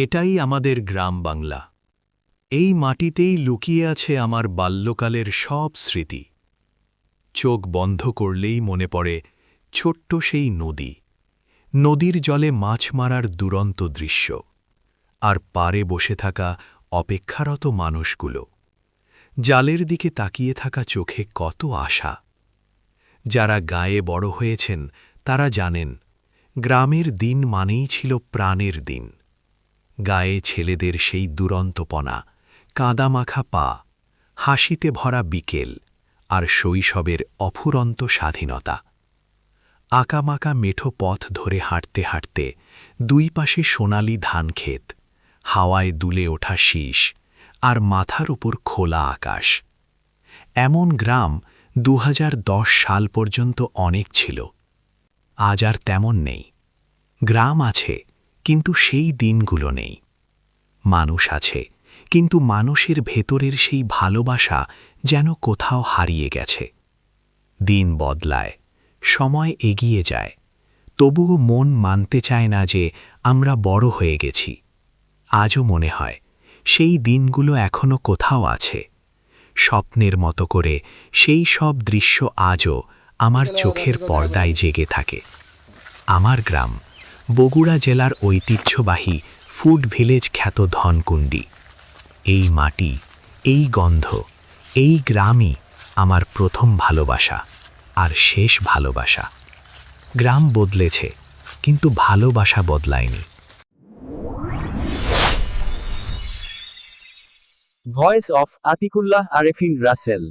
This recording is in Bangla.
এটাই আমাদের গ্রাম বাংলা। এই মাটিতেই লুকিয়ে আছে আমার বাল্যকালের সব স্মৃতি। চোখ বন্ধ করলেই মনে পড়ে ছোট্ট সেই নদী, নদীর জলে মাছ মারার দুরন্ত দৃশ্য, আর পাড়ে বসে থাকা অপেক্ষারত মানুষগুলো, জালের দিকে তাকিয়ে থাকা চোখে কত আশা। যারা গায়ে বড় হয়েছেন তারা জানেন, গ্রামের দিন মানেই ছিল প্রাণের দিন। গায়ে ছেলেদের সেই দুরন্তপনা, কাঁদামাখা পা, হাসিতে ভরা বিকেল, আর শৈশবের অফুরন্ত স্বাধীনতা। আঁকামাকা মেঠো পথ ধরে হাঁটতে হাঁটতে দুই পাশে সোনালি ধানক্ষেত, হাওয়ায় দুলে ওঠা শীষ, আর মাথার উপর খোলা আকাশ। এমন গ্রাম ২০১০ সাল পর্যন্ত অনেক ছিল। আজ আর তেমন নেই। গ্রাম আছে, কিন্তু সেই দিনগুলো নেই। মানুষ আছে, কিন্তু মানুষের ভেতরের সেই ভালোবাসা যেন কোথাও হারিয়ে গেছে। দিন বদলায়, সময় এগিয়ে যায়, তবুও মন মানতে চায় না যে আমরা বড় হয়ে গেছি। আজও মনে হয় সেই দিনগুলো এখনো কোথাও আছে। স্বপ্নের মতো করে সেই সব দৃশ্য আজও আমার চোখের পর্দায় জেগে থাকে। আমার গ্রাম বগুড়া জেলার ঐতিহ্যবাহী ফুড ভিলেজ খ্যাত ধনকুণ্ডি। এই মাটি, এই গন্ধ, এই গ্রামই আমার প্রথম ভালোবাসা আর শেষ ভালোবাসা। গ্রাম বদলেছে, কিন্তু ভালোবাসা বদলায়নি। Voice of Atiqullah Arefin Rasel.